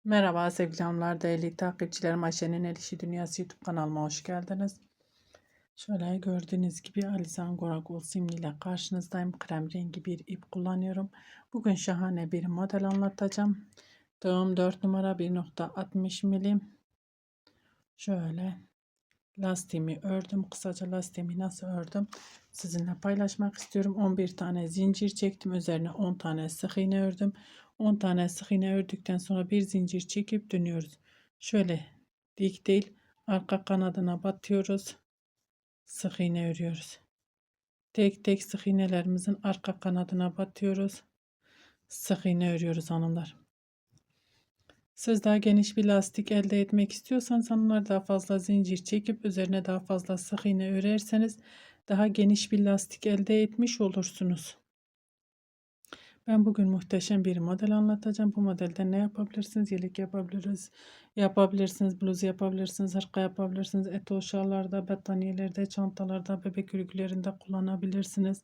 Merhaba sevgili hanımlar, değerli takipçilerim. Ayşe'nin El İşi Dünyası YouTube kanalıma hoş geldiniz. Şöyle gördüğünüz gibi Alizan Gorakol simliyle karşınızdayım. Krem rengi bir ip kullanıyorum. Bugün şahane bir model anlatacağım. Tığım 4 numara 1,60 milim. Şöyle lastiğimi ördüm. Kısaca lastiğimi nasıl ördüm sizinle paylaşmak istiyorum. 11 tane zincir çektim. Üzerine 10 tane sık iğne ördüm. 10 tane sık iğne ördükten sonra bir zincir çekip dönüyoruz. Şöyle dik değil, arka kanadına batıyoruz. Sık iğne örüyoruz. Tek tek sık iğnelerimizin arka kanadına batıyoruz. Sık iğne örüyoruz hanımlar. Siz daha geniş bir lastik elde etmek istiyorsanız hanımlar, daha fazla zincir çekip üzerine daha fazla sık iğne örerseniz daha geniş bir lastik elde etmiş olursunuz. Ben bugün muhteşem bir model anlatacağım. Bu modelde ne yapabilirsiniz? Yelek yapabilirsiniz, bluz yapabilirsiniz, hırka yapabilirsiniz. Etoşalarda, battaniyelerde, çantalarda, bebek örgülerinde kullanabilirsiniz.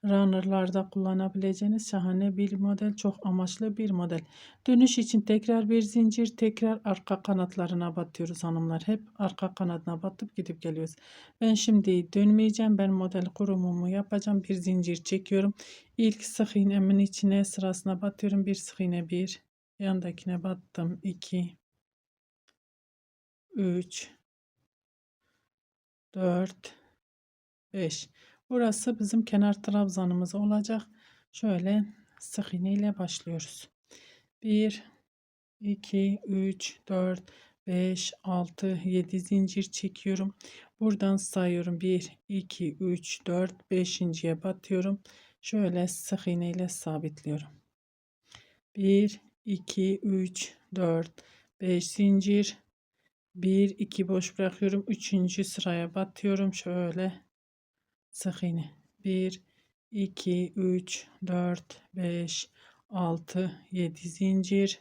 Runner'larda kullanabileceğiniz şahane bir model, çok amaçlı bir model. Dönüş için tekrar bir zincir, tekrar arka kanatlarına batıyoruz hanımlar. Hep arka kanadına batıp gidip geliyoruz. Ben şimdi dönmeyeceğim. Ben model kurumumu yapacağım. Bir zincir çekiyorum. İlk sık iğnemin içine sırasına batıyorum. Bir sık iğne, bir yandakine battım, 2 3 4 5. Burası bizim kenar trabzanımız olacak. Şöyle sık iğne ile başlıyoruz. 1 2 3 4 5 6 7 zincir çekiyorum. Buradan sayıyorum. 1 2 3 4 5.'ye batıyorum. Şöyle sık iğne ile sabitliyorum. 1 2 3 4 5 zincir, 1 2 boş bırakıyorum. 3. sıraya batıyorum. Şöyle sık iğne. 1 2 3 4 5 6 7 zincir,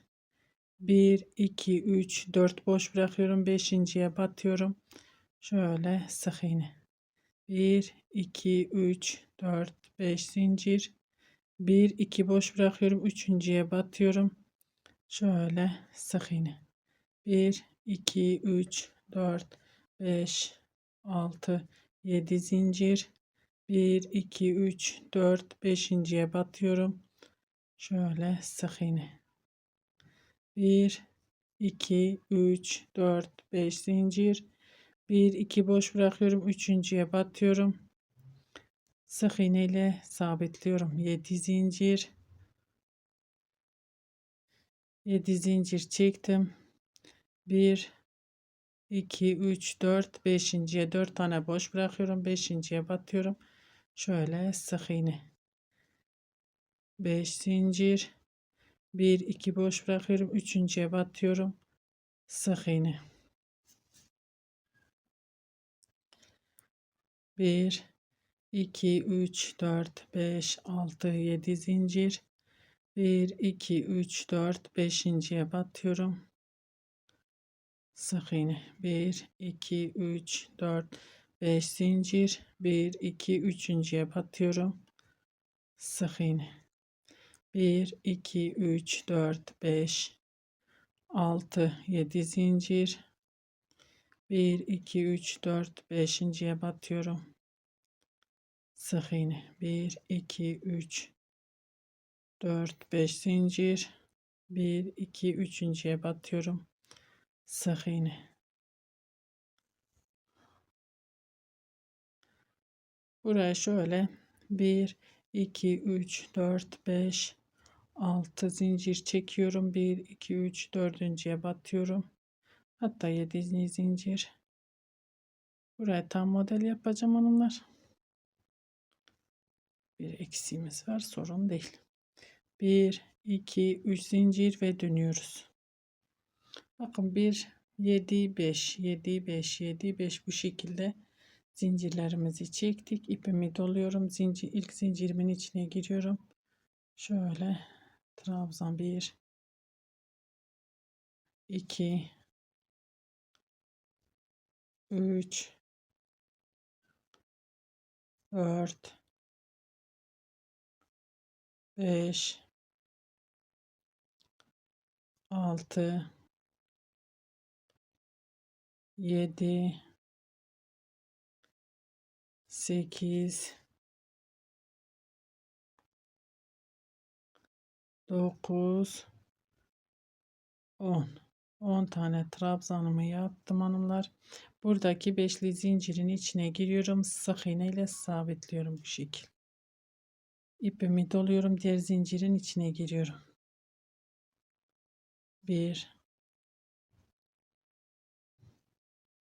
1 2 3 4 boş bırakıyorum. 5.'ye batıyorum. Şöyle sık iğne. 1 2 3 4 5 zincir, 1 2 boş bırakıyorum. 3.'ye batıyorum. Şöyle sık iğne. 1 2 3 4 5 6 7 zincir, 1 2 3 4 5.'ye batıyorum. Şöyle sık iğne. 1 2 3 4 5 zincir, 1 2 boş bırakıyorum. 3.'ye batıyorum. Sık iğne ile sabitliyorum. 7 zincir, 7 zincir çektim. 1 2 3 4 5.'ye 4 tane boş bırakıyorum. 5.'ye batıyorum. Şöyle sık iğne. 5 zincir, 1 2 boş bırakıyorum. 3.'ye batıyorum. Sık iğne. 1 2 3 4 5 6 7 zincir, 1 2 3 4 5.'ye batıyorum. Sık iğne. 1 2 3 4 5 zincir, 1 2 3.'ye batıyorum. Sık iğne. 1 2 3 4 5 6 7 zincir, 1 2 3 4 5.'ye batıyorum. Sık iğne. 1 2 3 4 5 zincir, 1 2 3.'ye batıyorum. Sık iğne. Buraya şöyle 1 2 3 4 5 6 zincir çekiyorum. 1 2 3 4.'ye batıyorum. Hatta 7 zincir. Buraya tam model yapacağım hanımlar. Bir eksiğimiz var, sorun değil. 1 2 3 zincir ve dönüyoruz. Bakın 1 7 5 7 5 7 5 bu şekilde zincirlerimizi çektik. İpimi doluyorum. İlk zincirimin içine giriyorum. Şöyle trabzan 1 2 3 4 5 6 7, 8, 9, 10. 10 tane trabzanımı yaptım hanımlar. Buradaki beşli zincirin içine giriyorum. Sık iğne ile sabitliyorum bu şekil. İpimi doluyorum. Diğer zincirin içine giriyorum. 1,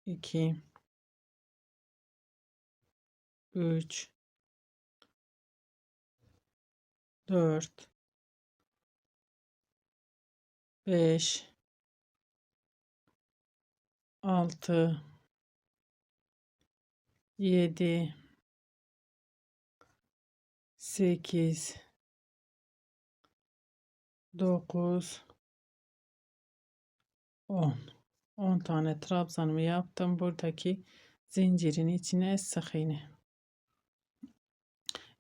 2, 3, 4, 5, 6, 7, 8, 9, 10. 10 tane trabzanımı yaptım. Buradaki zincirin içine sık iğne.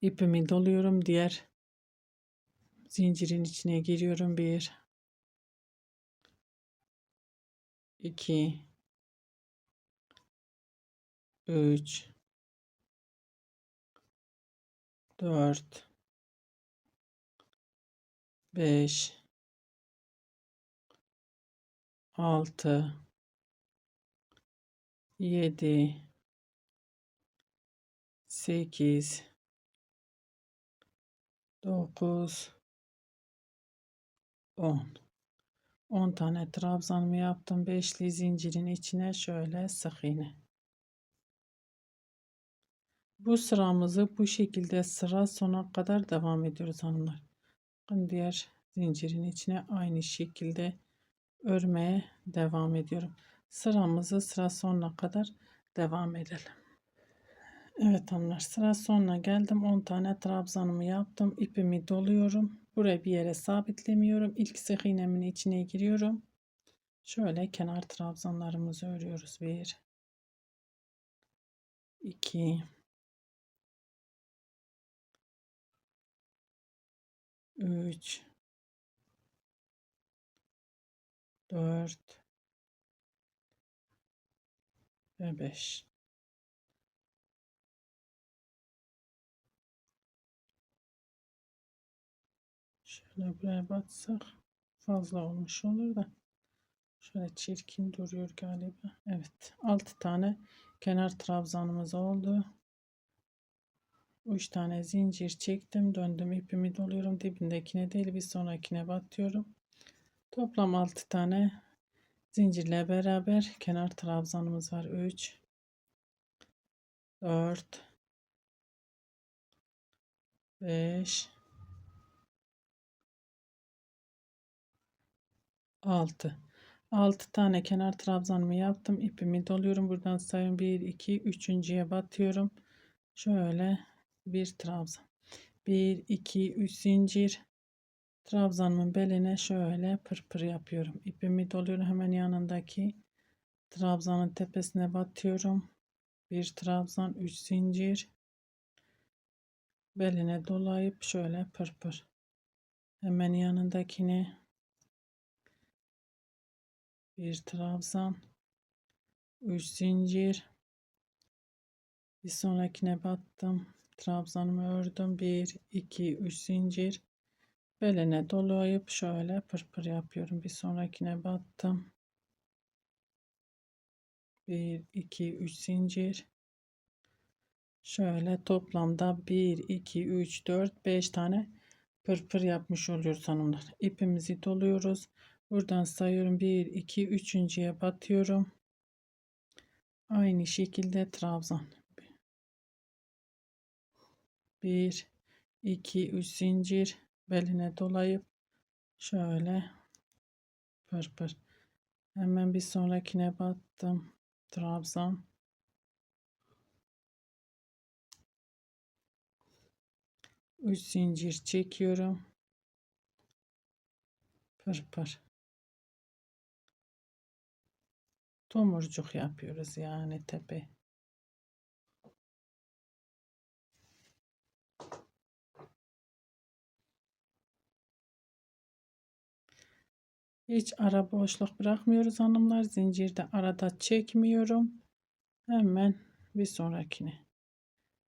İpimi doluyorum. Diğer zincirin içine giriyorum. 1, 2, 3, 4, 5, 6, 7, 8, 9, 10. 10 tane trabzanımı yaptım. Beşli zincirin içine şöyle sık iğne. Bu sıramızı bu şekilde sıra sona kadar devam ediyoruz hanımlar. Bakın diğer zincirin içine aynı şekilde örmeye devam ediyorum. Sıramızı sıra sonuna kadar devam edelim. Evet hanımlar, sıra sonuna geldim. 10 tane trabzanımı yaptım. İpimi doluyorum. Buraya bir yere sabitlemiyorum. İlk sık iğnemin içine giriyorum. Şöyle kenar trabzanlarımızı örüyoruz. 1, 2, 3, 4 ve 5. Şöyle buraya batsak fazla olmuş olur da. Şöyle çirkin duruyor galiba. Evet. 6 tane kenar trabzanımız oldu. 3 tane zincir çektim. Döndüm. İpimi doluyorum. Dibindekine değil bir sonrakine batıyorum. Toplam 6 tane zincirle beraber kenar trabzanımız var. 3, 4, 5, 6. 6 tane kenar trabzanımı yaptım. İpimi doluyorum. Buradan sayıyorum. 1, 2, 3.'ye batıyorum. Şöyle bir trabzan. 1, 2, 3 zincir. Trabzanımın beline şöyle pırpır yapıyorum. İpimi doluyorum. Hemen yanındaki trabzanın tepesine batıyorum. Bir trabzan, 3 zincir. Beline dolayıp şöyle pırpır. Hemen yanındakine bir trabzan, 3 zincir. Bir sonrakine battım. Trabzanımı ördüm. 1, 2, 3 zincir. Beline dolayıp şöyle pırpır yapıyorum. Bir sonrakine battım. 1, 2, 3 zincir. Şöyle toplamda 1, 2, 3, 4, 5 tane pırpır yapmış oluyoruz hanımlar. İpimizi doluyoruz. Buradan sayıyorum. 1, 2, 3.'ye batıyorum. Aynı şekilde trabzan. 1, 2, 3 zincir. Beline dolayıp şöyle pırpır. Hemen bir sonrakine battım. Trabzan. 3 zincir çekiyorum. Pırpır. Tomurcuk yapıyoruz yani tepe. Hiç ara boşluk bırakmıyoruz hanımlar. Zincirde arada çekmiyorum. Hemen bir sonrakine.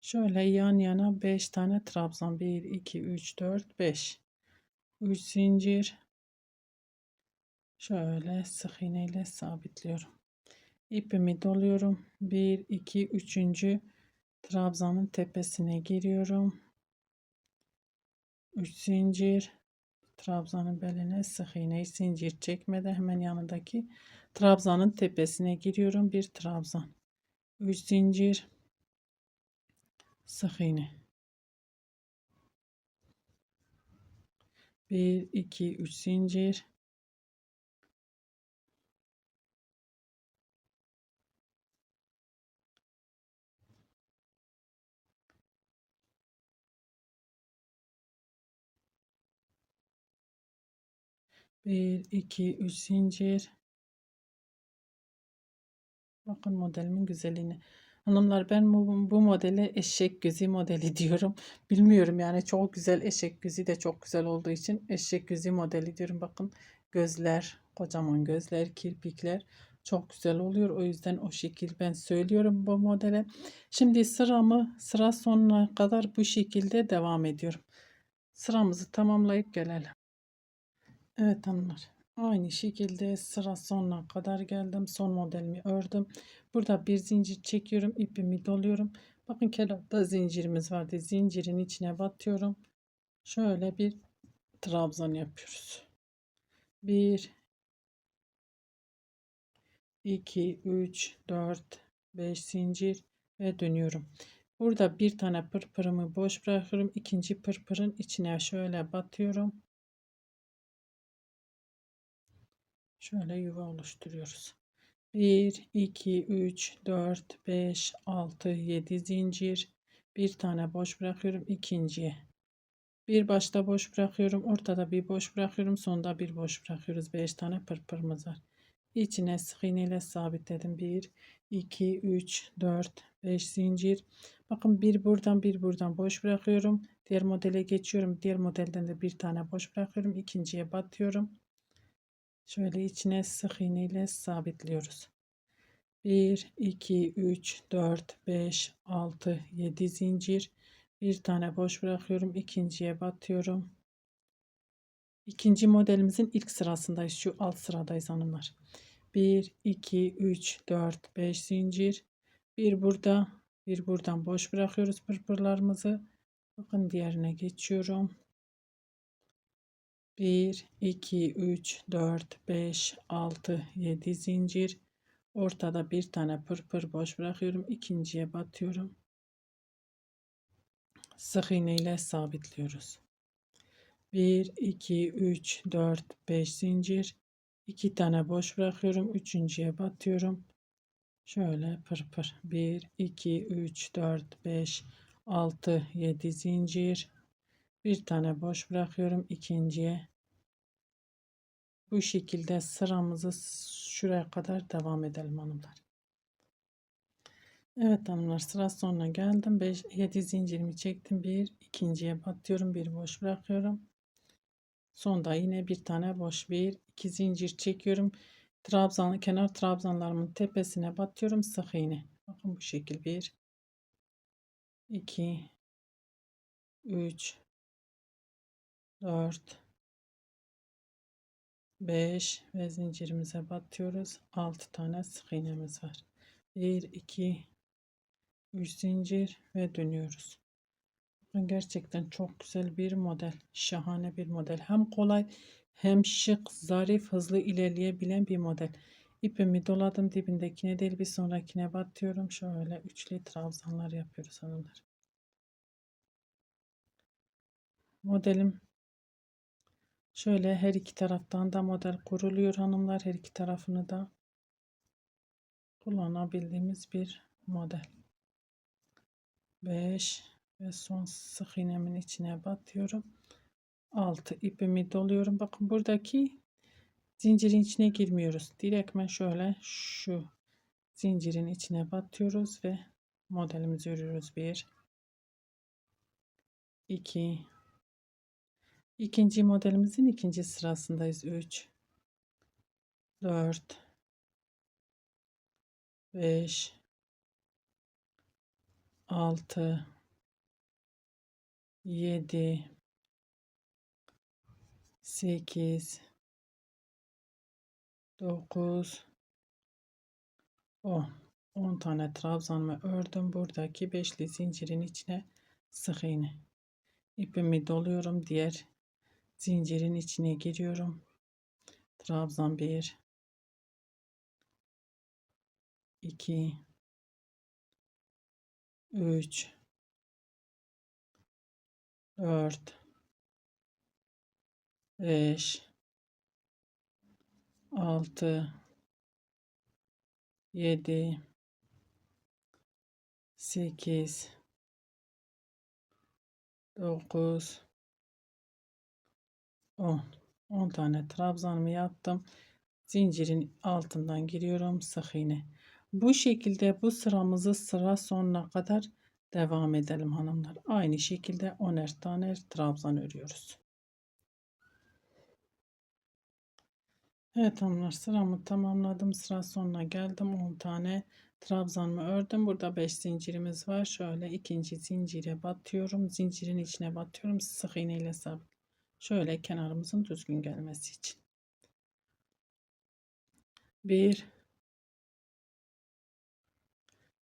Şöyle yan yana 5 tane trabzan. 1, 2, 3, 4, 5. 3 zincir. Şöyle sık iğne ile sabitliyorum. İpimi doluyorum. 1, 2, 3. Trabzanın tepesine giriyorum. 3 zincir. Trabzanın beline sık iğne, zincir çekmeden hemen yanındaki trabzanın tepesine giriyorum. Bir trabzan. 3 zincir. Sık iğne. 1, 2, 3 zincir. 1, 2, 3 zincir. Bakın modelimin güzelliğine. Hanımlar ben bu modele eşek gözü modeli diyorum. Bilmiyorum yani çok güzel, eşek gözü de çok güzel olduğu için eşek gözü modeli diyorum. Bakın gözler, kocaman gözler, kirpikler çok güzel oluyor. O yüzden o şekil ben söylüyorum bu modele. Şimdi sıra sonuna kadar bu şekilde devam ediyorum. Sıramızı tamamlayıp gelelim. Evet hanımlar. Aynı şekilde sıra sonuna kadar geldim. Son modelimi ördüm. Burada bir zincir çekiyorum. İpimi doluyorum. Bakın kenarda zincirimiz vardı. Zincirin içine batıyorum. Şöyle bir trabzan yapıyoruz. 1, 2, 3, 4, 5 zincir ve dönüyorum. Burada bir tane pırpırımı boş bırakıyorum. İkinci pırpırın içine şöyle batıyorum. Şöyle yuva oluşturuyoruz. 1, 2, 3, 4, 5, 6, 7 zincir. Bir tane boş bırakıyorum ikinciye. Bir başta boş bırakıyorum. Ortada bir boş bırakıyorum. Sonda bir boş bırakıyoruz. 5 tane pırpırımız var. İçine sık iğne ile sabitledim. 1, 2, 3, 4, 5 zincir. Bakın bir buradan boş bırakıyorum. Diğer modele geçiyorum. Diğer modelden de bir tane boş bırakıyorum. İkinciye batıyorum. Şöyle içine sık iğne ile sabitliyoruz. 1, 2, 3, 4, 5, 6, 7 zincir. Bir tane boş bırakıyorum. İkinciye batıyorum. İkinci modelimizin ilk sırasındayız. Şu alt sıradayız hanımlar. 1, 2, 3, 4, 5 zincir. Bir burada, bir buradan boş bırakıyoruz pırpırlarımızı. Bakın diğerine geçiyorum. 1, 2, 3, 4, 5, 6, 7 zincir. Ortada bir tane pırpır boş bırakıyorum. İkinciye batıyorum. Sık iğne ile sabitliyoruz. 1, 2, 3, 4, 5 zincir. 2 tane boş bırakıyorum. Üçüncüye batıyorum. Şöyle pırpır. 1, 2, 3, 4, 5, 6, 7 zincir. Bir tane boş bırakıyorum. İkinciye. Bu şekilde sıramızı şuraya kadar devam edelim hanımlar. Evet hanımlar sıra sonuna geldim. 5, 7 zincirimi çektim. Bir ikinciye batıyorum. Bir boş bırakıyorum. Sonda yine bir tane boş. Bir iki zincir çekiyorum. Kenar trabzanlarımın tepesine batıyorum. Sık iğne. Bakın bu şekil. 1, 2, 3, 4, 5 ve zincirimize batıyoruz. 6 tane sık iğnemiz var. 1, 2, 3 zincir ve dönüyoruz. Gerçekten çok güzel bir model. Şahane bir model. Hem kolay hem şık, zarif, hızlı ilerleyebilen bir model. İpimi doladım. Dibindekine değil bir sonrakine batıyorum. Şöyle üçlü trabzanlar yapıyoruz hanımlar. Modelim şöyle her iki taraftan da model kuruluyor hanımlar. Her iki tarafını da kullanabildiğimiz bir model. 5 ve son sık iğnemin içine batıyorum. 6 ipimi doluyorum. Bakın buradaki zincirin içine girmiyoruz. Direktmen şöyle şu zincirin içine batıyoruz ve modelimizi örüyoruz. 1, 2, ikinci modelimizin ikinci sırasındayız. 3, 4, 5, 6, 7, 8, 9, 10. 10 tane trabzanımı ördüm. Buradaki beşli zincirin içine sık iğne. İpimi doluyorum. Diğer zincirin içine giriyorum. Trabzan 1, 2, 3, 4, 5, 6, 7, 8, 9, 10. 10 tane trabzanımı yaptım. Zincirin altından giriyorum. Sık iğne. Bu şekilde bu sıramızı sıra sonuna kadar devam edelim hanımlar. Aynı şekilde 10'er tane trabzan örüyoruz. Evet hanımlar, sıramı tamamladım. Sıra sonuna geldim. 10 tane trabzanımı ördüm. Burada 5 zincirimiz var. Şöyle ikinci zincire batıyorum. Zincirin içine batıyorum. Sık iğne ile sabit. Şöyle kenarımızın düzgün gelmesi için. 1,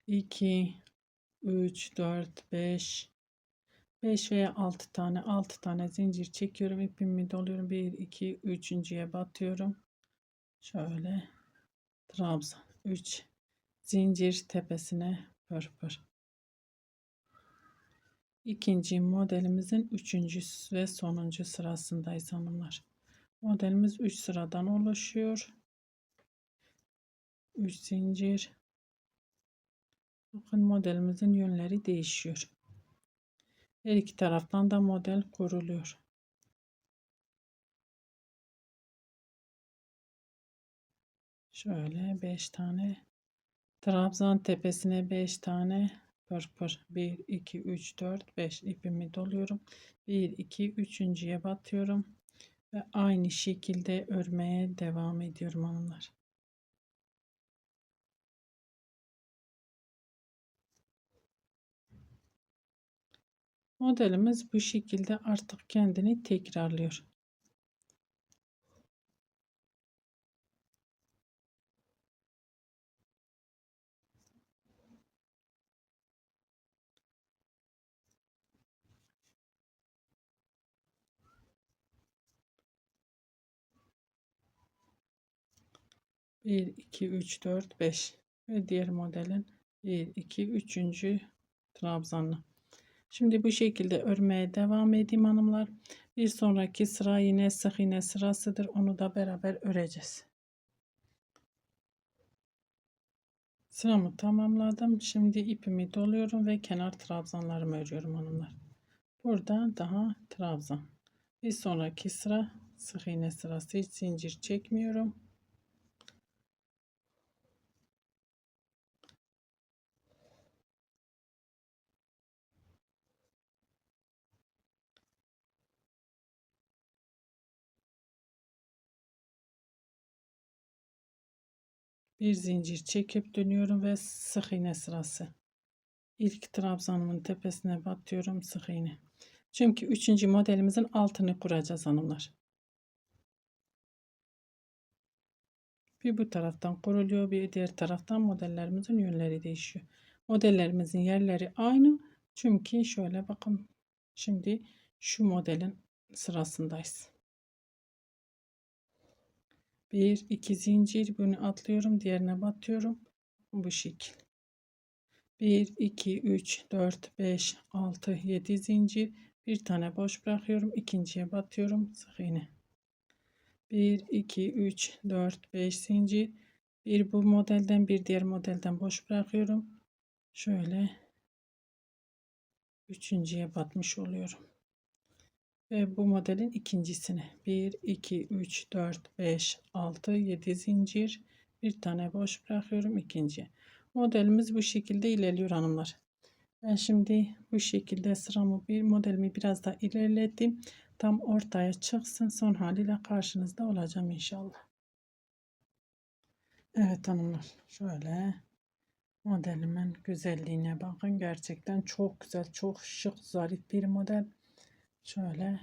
2, 3, 4, 5, 5 veya 6 tane zincir çekiyorum. İpimi doluyorum. 1, 2, üçüncüye batıyorum. Şöyle trabzan. 3 zincir tepesine pırpır. İkinci modelimizin üçüncü ve sonuncu sırasındayız hanımlar. Modelimiz 3 sıradan oluşuyor. 3 zincir. Bakın modelimizin yönleri değişiyor. Her iki taraftan da model kuruluyor. Şöyle 5 tane trabzan tepesine 5 tane pırpır. 1, 2, 3, 4, 5 ipimi doluyorum. 1, 2, üçüncüye batıyorum. Ve aynı şekilde örmeye devam ediyorum hanımlar. Modelimiz bu şekilde artık kendini tekrarlıyor. Bir, iki, üç, dört, beş ve diğer modelin 1, 2, 3. trabzanlı. Şimdi bu şekilde örmeye devam edeyim hanımlar. Bir sonraki sıra yine sık iğne sırasıdır. Onu da beraber öreceğiz. Sıramı tamamladım. Şimdi ipimi doluyorum ve kenar trabzanlarımı örüyorum hanımlar. Burada daha trabzan. Bir sonraki sıra sık iğne sırası. Hiç zincir çekmiyorum. Bir zincir çekip dönüyorum ve sık iğne sırası. İlk trabzanımın tepesine batıyorum, sık iğne. Çünkü 3. modelimizin altını kuracağız hanımlar. Bir bu taraftan kuruluyor, bir diğer taraftan modellerimizin yönleri değişiyor. Modellerimizin yerleri aynı. Çünkü şöyle bakın. Şimdi şu modelin sırasındayız. Bir, iki zincir, bunu atlıyorum, diğerine batıyorum. Bu şekil. 1, 2, 3, 4, 5, 6, 7 zincir. Bir tane boş bırakıyorum. İkinciye batıyorum. Sık iğne. 1, 2, 3, 4, 5 zincir. Bir bu modelden bir diğer modelden boş bırakıyorum. Şöyle üçüncüye batmış oluyorum. Ve bu modelin ikincisine 1, 2, 3, 4, 5, 6, 7 zincir. Bir tane boş bırakıyorum ikinciye. Modelimiz bu şekilde ilerliyor hanımlar. Ben şimdi bu şekilde modelimi biraz daha ilerlettim. Tam ortaya çıksın, son haliyle karşınızda olacağım inşallah. Evet hanımlar, şöyle modelimin güzelliğine bakın. Gerçekten çok güzel, çok şık, zarif bir model. Şöyle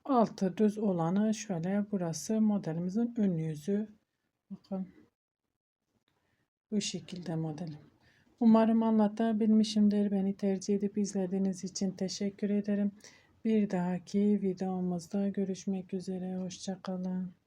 altı düz olanı, şöyle burası modelimizin ön yüzü. Bakın bu şekilde modelim. Umarım anlatabilmişimdir. Beni tercih edip izlediğiniz için teşekkür ederim. Bir dahaki videomuzda görüşmek üzere. Hoşça kalın.